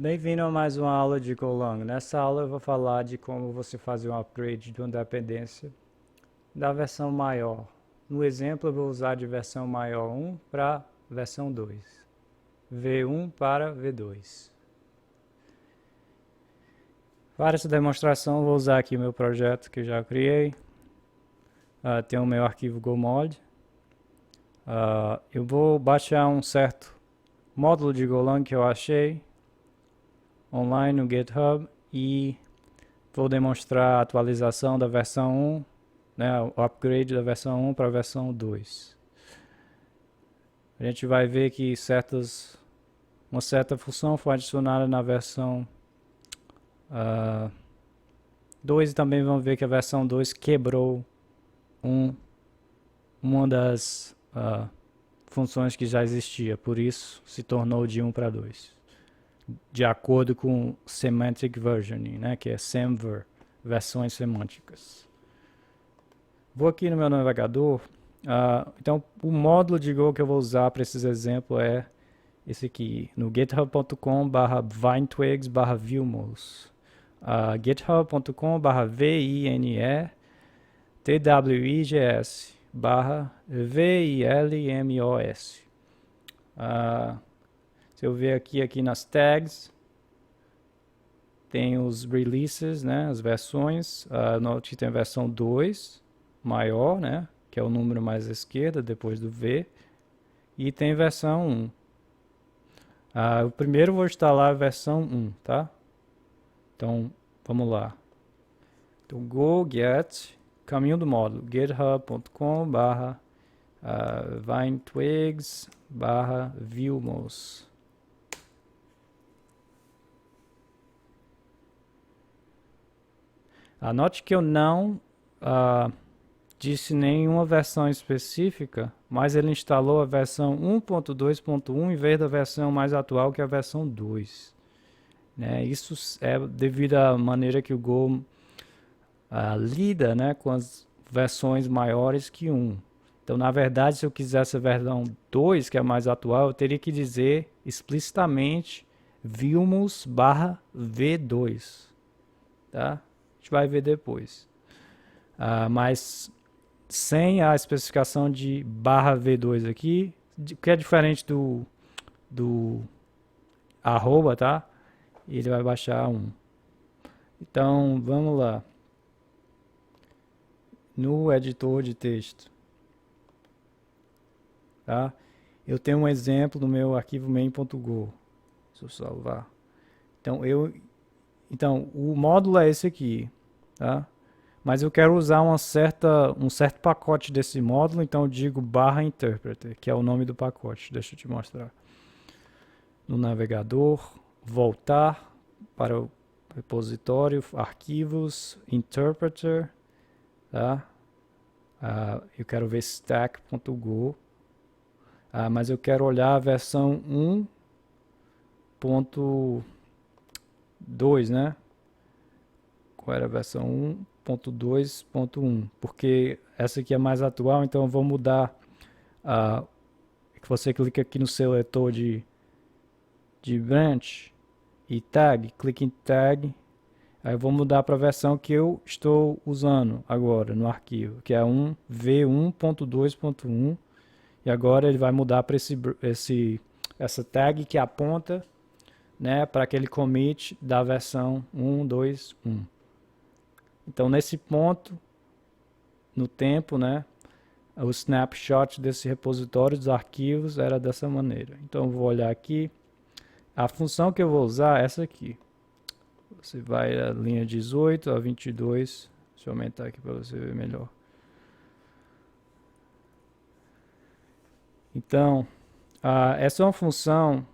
Bem-vindo a mais uma aula de Golang. Nessa aula eu vou falar de como você fazer um upgrade de uma dependência da versão maior. No exemplo eu vou usar de versão maior 1 para versão 2, V1 para V2. Para essa demonstração eu vou usar aqui o meu projeto que eu já criei. Tem o meu arquivo GoMod. Eu vou baixar um certo módulo de Golang que eu achei online no GitHub e vou demonstrar a atualização da versão 1, né, o upgrade da versão 1 para a versão 2. A gente vai ver que uma certa função foi adicionada na versão 2 e também vamos ver que a versão 2 quebrou uma das funções que já existia, por isso se tornou de 1 para 2. De acordo com Semantic Versioning, né, que é SEMVer, versões semânticas. Vou aqui no meu navegador. Então, o módulo de Go que eu vou usar para esses exemplos é esse aqui, no github.com/vinetwigs/vilmos. github.com/vinetwigs/vilmos. Se eu ver aqui nas tags, tem os releases, né, as versões. Note que tem a versão 2, maior, né, que é o número mais à esquerda, depois do V. E tem versão 1. O primeiro eu vou instalar a versão 1, tá? Então, vamos lá. Então, go get, caminho do módulo, github.com/vinetwigs/vilmos. Note que eu não disse nenhuma versão específica, mas ele instalou a versão 1.2.1 em vez da versão mais atual, que é a versão 2. Né? Isso é devido à maneira que o Go lida, né, com as versões maiores que 1. Então, na verdade, se eu quisesse a versão 2, que é a mais atual, eu teria que dizer explicitamente vilmos/v2. Tá? A gente vai ver depois. Mas sem a especificação de /v2 aqui, que é diferente do arroba, tá? Ele vai baixar 1. Então, vamos lá. No editor de texto, tá? Eu tenho um exemplo no meu arquivo main.go. Deixa eu salvar. Então, o módulo é esse aqui, tá? Mas eu quero usar um certo pacote desse módulo, então eu digo /interpreter, que é o nome do pacote. Deixa eu te mostrar. No navegador, voltar para o repositório, arquivos, interpreter, tá? Eu quero ver stack.go, mas eu quero olhar a versão 1.2, né? Qual era a versão 1.2.1? Porque essa aqui é mais atual, então eu vou mudar. Você clica aqui no seletor de branch e tag, clique em tag, aí eu vou mudar para a versão que eu estou usando agora no arquivo, que é v1.2.1, e agora ele vai mudar para essa tag que aponta, né, para aquele commit da versão 1.2.1. Então, nesse ponto, no tempo, né, o snapshot desse repositório dos arquivos era dessa maneira. Então, eu vou olhar aqui. A função que eu vou usar é essa aqui. Você vai da linha 18 a 22. Deixa eu aumentar aqui para você ver melhor. Então, essa é uma função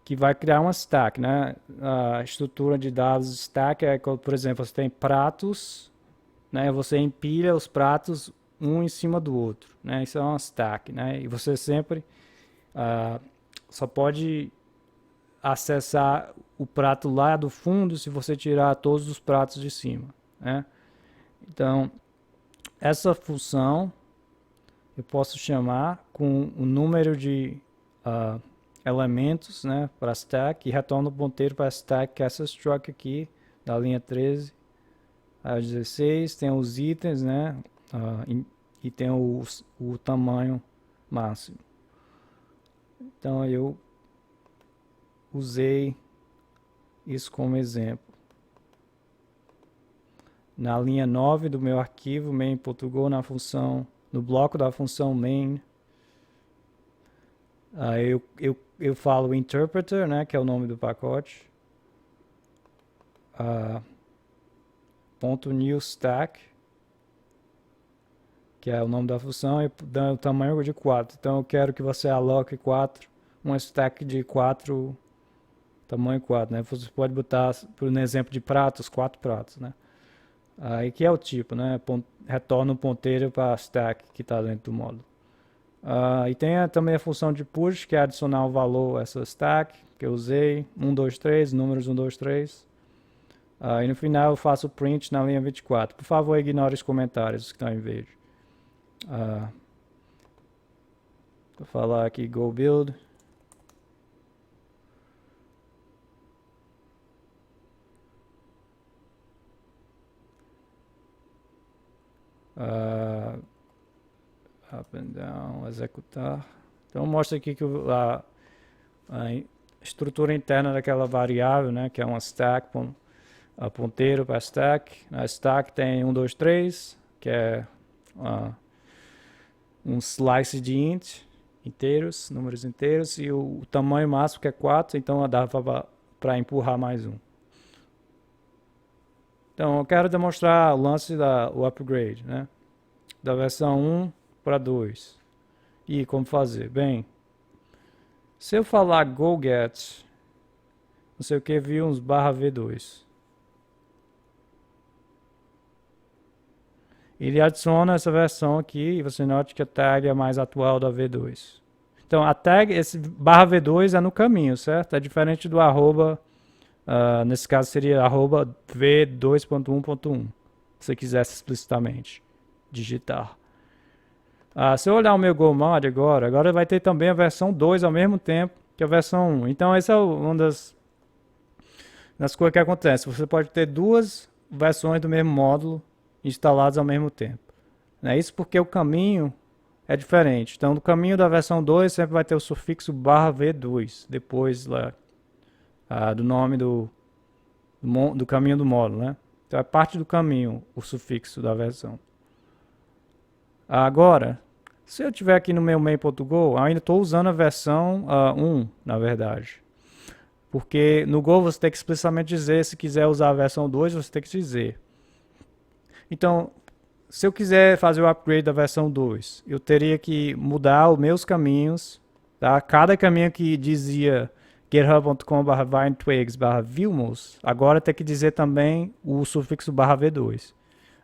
que vai criar uma stack, né? A estrutura de dados stack é, por exemplo, você tem pratos, né? Você empilha os pratos um em cima do outro, né? Isso é uma stack, né? E você sempre só pode acessar o prato lá do fundo se você tirar todos os pratos de cima, né? Então, essa função eu posso chamar com o número de elementos, né, para stack, e retorna o ponteiro para stack, que é essa struct aqui, da linha 13 a 16, tem os itens, né, e tem o tamanho máximo. Então eu usei isso como exemplo. Na linha 9 do meu arquivo main.go, no bloco da função main, eu falo interpreter, né, que é o nome do pacote, .new stack, que é o nome da função, e dá o tamanho de 4. Então eu quero que você aloque 4, um stack de 4, tamanho 4, né? Você pode botar, por um exemplo de pratos, 4 pratos, né? Aí que é o tipo, né? Retorna um ponteiro para stack que está dentro do módulo. E tem também a função de push, que é adicionar o valor a essa stack, que eu usei, 1, 2, 3, números 1, 2, 3. E no final eu faço o print na linha 24. Por favor, ignore os comentários que estão em verde. Vou falar aqui go build. Up and down, executar. Então mostra aqui que a estrutura interna daquela variável, né, que é uma stack, ponteiro para stack. A stack tem 1, 2, 3, que é um slice de int, inteiros, números inteiros, e o tamanho máximo que é 4, então dá para empurrar mais um. Então eu quero demonstrar o lance do upgrade, né, da versão 1 para 2. E como fazer? Bem, se eu falar go get, não sei o que, views barra v2, ele adiciona essa versão aqui, e você note que a tag é mais atual da v2. Então a tag, esse barra v2 é no caminho, certo? É diferente do arroba, nesse caso seria arroba v2.1.1, se você quisesse explicitamente digitar. Se eu olhar o meu GoMod agora vai ter também a versão 2 ao mesmo tempo que a versão 1. Então essa é uma das coisas que acontece. Você pode ter duas versões do mesmo módulo instaladas ao mesmo tempo. Isso porque o caminho é diferente. Então no caminho da versão 2 sempre vai ter o sufixo barra v2, depois lá, do nome do caminho do módulo, né? Então é parte do caminho o sufixo da versão. Agora, se eu tiver aqui no meu main.go, ainda estou usando a versão 1, na verdade. Porque no Go você tem que explicitamente dizer, se quiser usar a versão 2, você tem que dizer. Então, se eu quiser fazer o upgrade da versão 2, eu teria que mudar os meus caminhos, tá? Cada caminho que dizia github.com/vinetwigs/vilmos, agora tem que dizer também o sufixo /v2.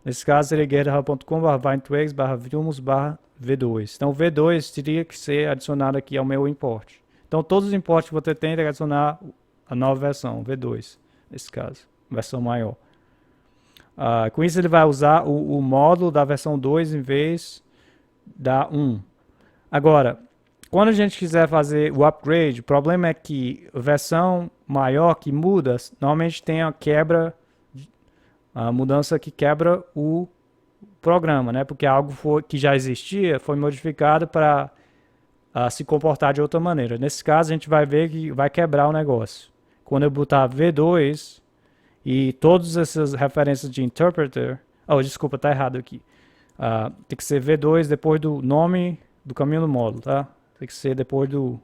Nesse caso seria github.com/vinetwigs/vilmos/v2. Então o v2 teria que ser adicionado aqui ao meu import. Então todos os imports que você tem que adicionar a nova versão, v2, nesse caso, versão maior. Com isso ele vai usar o módulo da versão 2 em vez da 1. Agora, quando a gente quiser fazer o upgrade, o problema é que a versão maior que muda, normalmente tem a quebra, a mudança que quebra o programa, né? Porque algo que já existia foi modificado para se comportar de outra maneira. Nesse caso, a gente vai ver que vai quebrar o negócio. Quando eu botar v2 e todas essas referências de interpreter... desculpa, tá errado aqui. Tem que ser v2 depois do nome do caminho do módulo, tá? Tem que ser depois do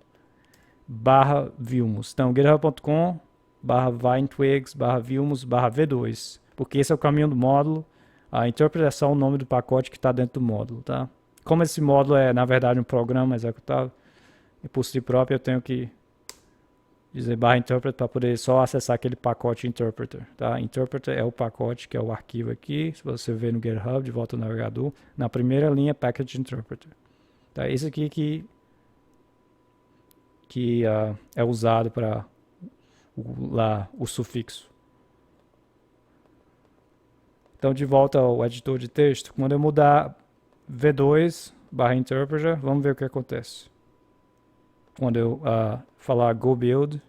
/vilmos. Então, github.com/vinetwigs/vilmos/v2. Porque esse é o caminho do módulo. A interpreter é só o nome do pacote que está dentro do módulo, tá? Como esse módulo é, na verdade, um programa executável, e por si próprio eu tenho que dizer /interpreter para poder só acessar aquele pacote interpreter, tá? Interpreter é o pacote que é o arquivo aqui. Se você ver no GitHub, de volta ao navegador, na primeira linha, package interpreter. Tá? Esse aqui que é usado para o sufixo. Então, de volta ao editor de texto, quando eu mudar v2/interpreter, vamos ver o que acontece. quando eu falar go build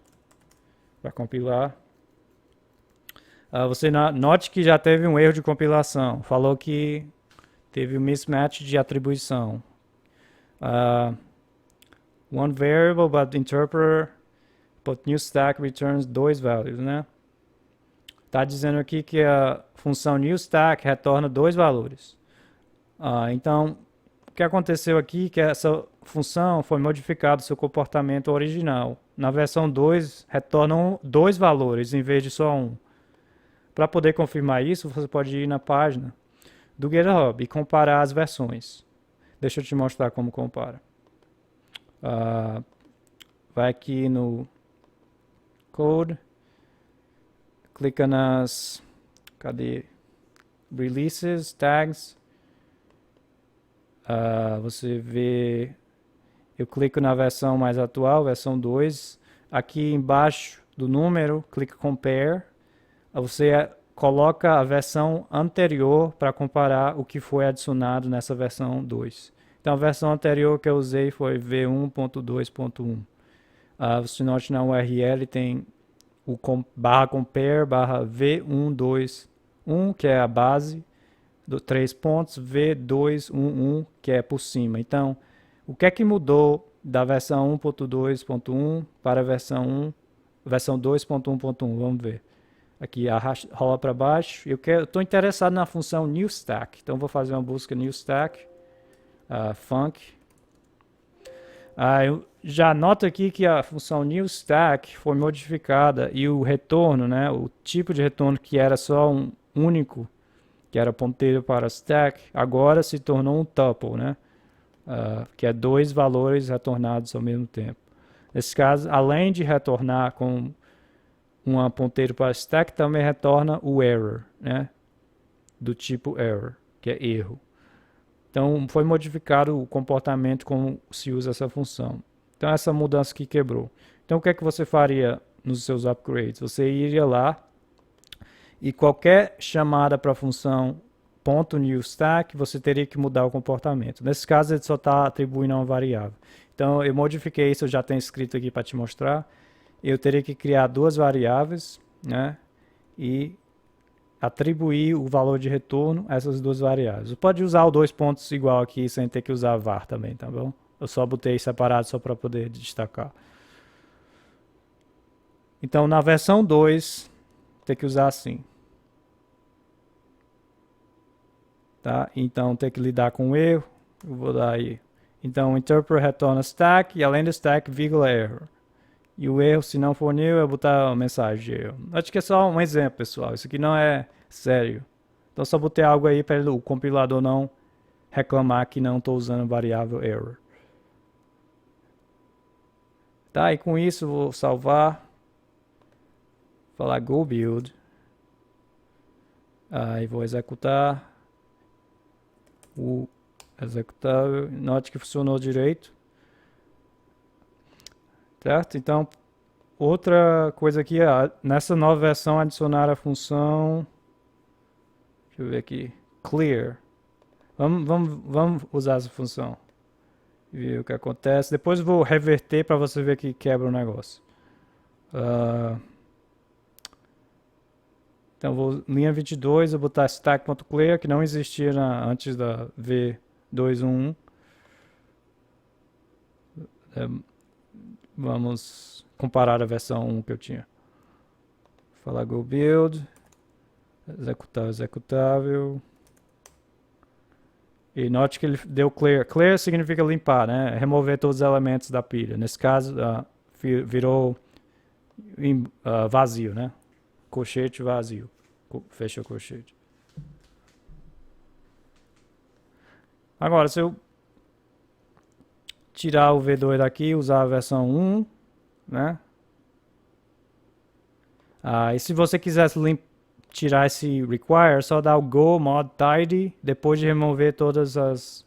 para compilar. Você note que já teve um erro de compilação. Falou que teve um mismatch de atribuição. One variable, but interpreter, but new stack returns 2 values, né? Tá dizendo aqui que a função new stack retorna 2 valores. Então, o que aconteceu aqui é que essa função foi modificado seu comportamento original. Na versão 2, retornam 2 valores em vez de só um. Para poder confirmar isso, você pode ir na página do GitHub e comparar as versões. Deixa eu te mostrar como compara. Vai aqui no Code, clica nas, cadê? Releases, Tags. Você vê, eu clico na versão mais atual, versão 2. Aqui embaixo do número, clica Compare. Você coloca a versão anterior para comparar o que foi adicionado nessa versão 2. Então a versão anterior que eu usei foi v1.2.1. Você note na URL tem o /compare v1.2.1, que é a base, do 3 pontos, v2.1.1, que é por cima. Então, o que é que mudou da versão 1.2.1 para a versão 2.1.1? Vamos ver. Aqui rola para baixo. Eu estou interessado na função new stack. Então vou fazer uma busca new stack. Func. Eu já noto aqui que a função new stack foi modificada e o retorno, né, o tipo de retorno que era só um único, que era ponteiro para stack, agora se tornou um tuple, né, que é 2 valores retornados ao mesmo tempo. Nesse caso, além de retornar com uma ponteiro para stack, também retorna o error, né? Do tipo error, que é erro. Então, foi modificado o comportamento como se usa essa função. Então, essa mudança que quebrou. Então, o que é que você faria nos seus upgrades? Você iria lá e qualquer chamada para a função .newStack, você teria que mudar o comportamento. Nesse caso, ele só está atribuindo uma variável. Então, eu modifiquei isso, eu já tenho escrito aqui para te mostrar. Eu teria que criar 2 variáveis, né, e atribuir o valor de retorno a essas 2 variáveis. Você pode usar o 2 pontos igual aqui sem ter que usar var também, tá bom? Eu só botei separado só para poder destacar. Então, na versão 2, tem que usar assim. Tá? Então, tem que lidar com o erro. Eu vou dar aí. Então, interpreter retorna stack e além do stack, vírgula error. E o erro, se não for new, eu vou botar uma mensagem de erro. Acho que é só um exemplo, pessoal. Isso aqui não é sério. Então, só botei algo aí para o compilador não reclamar que não estou usando variável error. Tá, e com isso eu vou salvar. Falar go build. Aí vou executar. O executável. Note que funcionou direito. Certo? Então, outra coisa aqui, nessa nova versão adicionar a função, deixa eu ver aqui, clear. Vamos usar essa função. Ver o que acontece. Depois eu vou reverter para você ver que quebra o negócio. Então, linha 22, eu vou botar stack.clear, que não existia antes da v2.1.1. Vamos comparar a versão 1 que eu tinha. Falar go build. Executar executável. E note que ele deu clear. Clear significa limpar, né? Remover todos os elementos da pilha. Nesse caso, virou vazio, né? Colchete vazio. Fecha o colchete. Agora, se eu tirar o V2 daqui, usar a versão 1, né? E se você quisesse tirar esse require, só dá o go mod tidy depois de remover todas as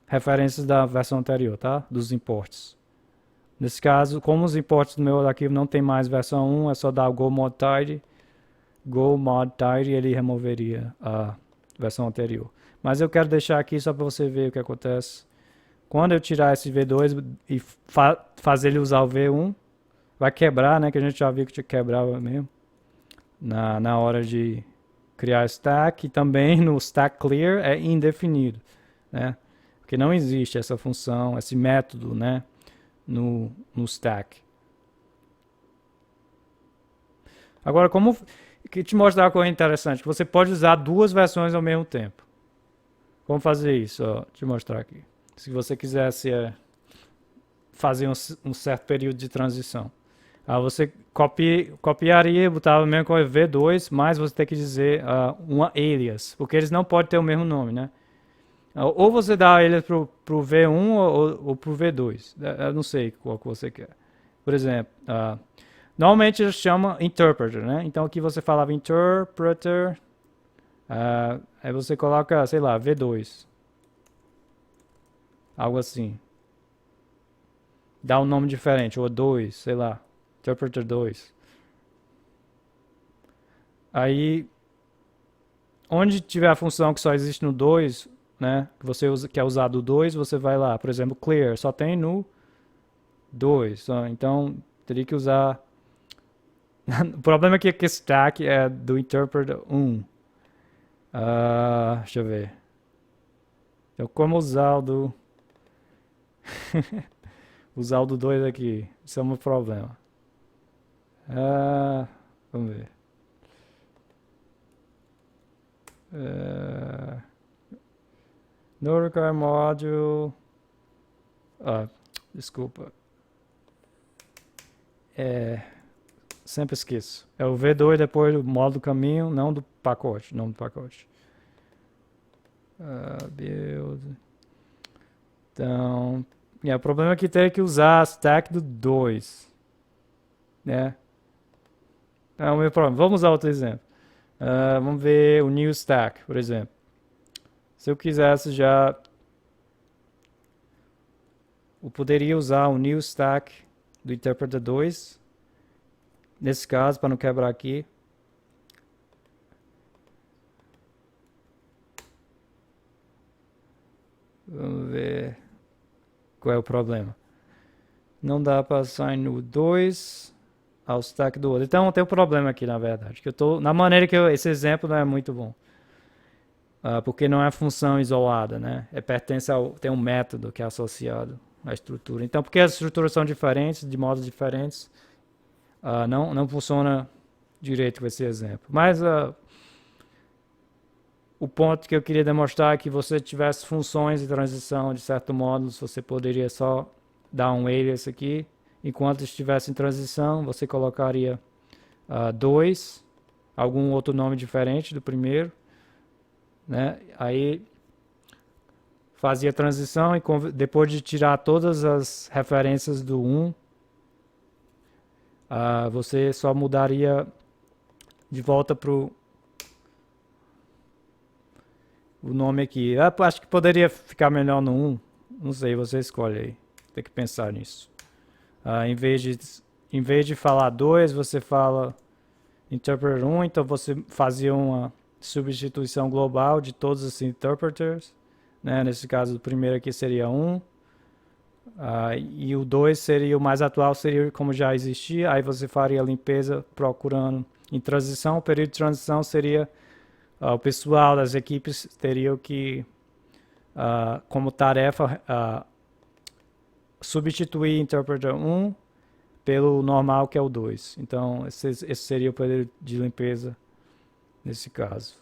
referências da versão anterior, tá? Dos imports. Nesse caso, como os imports do meu arquivo não tem mais versão 1, é só dar o go mod tidy. Go mod tidy, ele removeria a versão anterior. Mas eu quero deixar aqui só para você ver o que acontece. quando eu tirar esse V2 e fazer ele usar o V1, vai quebrar, né? Que a gente já viu que quebrava mesmo na hora de criar stack. E também no stack clear é indefinido, né? Porque não existe essa função, esse método, né? No stack. Agora, como que te mostrar uma coisa interessante, que você pode usar duas versões ao mesmo tempo. Como fazer isso? Ó, te mostrar aqui. Se você quisesse fazer um certo período de transição. Você copiaria e botava mesmo com V2, mas você tem que dizer uma alias, porque eles não podem ter o mesmo nome, né? Ou você dá a alias pro V1 ou pro V2. Eu não sei qual que você quer. Por exemplo, normalmente eles chamam interpreter, né? Então aqui você falava interpreter, aí você coloca, sei lá, V2. Algo assim. Dá um nome diferente, ou 2, sei lá. Interpreter 2. Aí, onde tiver a função que só existe no 2, né? Que você quer usar do 2, você vai lá. Por exemplo, clear, só tem no 2. Então, teria que usar... O problema é que esse stack é do interpreter 1. Deixa eu ver. Então, como usar o do... usar o do 2 aqui. Isso é um problema. Vamos ver. No require module. Desculpa. Sempre esqueço. É o V2 depois do módulo caminho, não do pacote. Não do pacote. Build. Então, o problema é que tem que usar a stack do 2. Né? É o meu problema. Vamos usar outro exemplo. Vamos ver o new stack, por exemplo. Se eu quisesse já... eu poderia usar o new stack do interpreter 2. Nesse caso, para não quebrar aqui. Vamos ver qual é o problema. Não dá para assign o 2 ao stack do outro. Então tem um problema aqui, na verdade. Que eu tô, na maneira que esse exemplo não é muito bom. Porque não é função isolada, né? Tem um método que é associado à estrutura. Então, porque as estruturas são diferentes, de modos diferentes, não funciona direito com esse exemplo. Mas o ponto que eu queria demonstrar é que você tivesse funções de transição de certo modo, você poderia só dar um alias aqui. Enquanto estivesse em transição, você colocaria 2, algum outro nome diferente do primeiro, né? Aí fazia transição e depois de tirar todas as referências do 1, você só mudaria de volta para o nome aqui. Acho que poderia ficar melhor no 1. Não sei, você escolhe aí. Tem que pensar nisso. Em vez de falar 2, você fala interpreter 1. Então você fazia uma substituição global de todos os interpreters. Né? Nesse caso, o primeiro aqui seria 1. E o 2 seria o mais atual, seria como já existia. Aí você faria a limpeza procurando em transição. O período de transição seria o pessoal das equipes teriam que, como tarefa, substituir interpreter 1 pelo normal, que é o 2. Então, esse seria o período de limpeza nesse caso.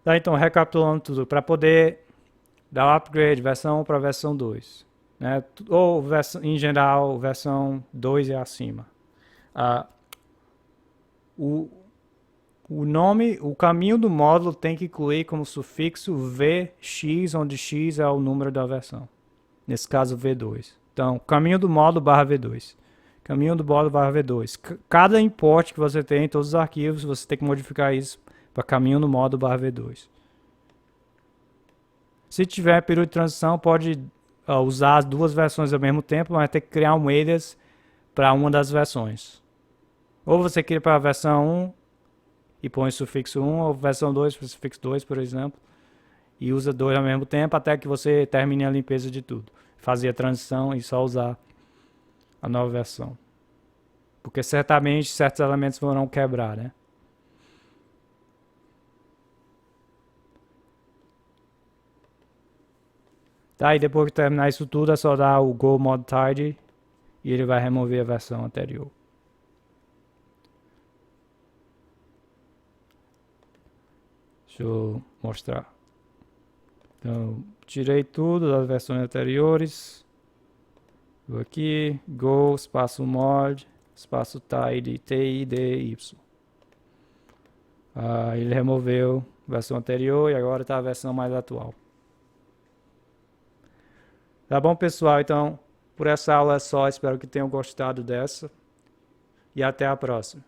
Tá, então, recapitulando tudo, para poder dar o upgrade versão 1 para versão 2, né? Ou em geral, versão 2 e acima. O caminho do módulo tem que incluir como sufixo vx, onde x é o número da versão. Nesse caso, v2. Então, caminho do módulo barra v2. Caminho do módulo barra v2. Cada import que você tem em todos os arquivos, você tem que modificar isso para caminho do módulo barra v2. Se tiver período de transição, pode usar as duas versões ao mesmo tempo, mas tem que criar um alias para uma das versões. Ou você cria para a versão 1 e põe o sufixo 1 ou versão 2, sufixo 2, por exemplo, e usa 2 ao mesmo tempo até que você termine a limpeza de tudo. Fazer a transição e só usar a nova versão. Porque certamente certos elementos vão quebrar, né? Tá, e depois que terminar isso tudo é só dar o Go Mod Tidy e ele vai remover a versão anterior. Deixa eu mostrar. Então, tirei tudo das versões anteriores. Vou aqui, Go, espaço Mod, espaço Tidy, T-I-D-Y. Ele removeu a versão anterior e agora está a versão mais atual. Tá bom, pessoal? Então, por essa aula é só. Espero que tenham gostado dessa. E até a próxima.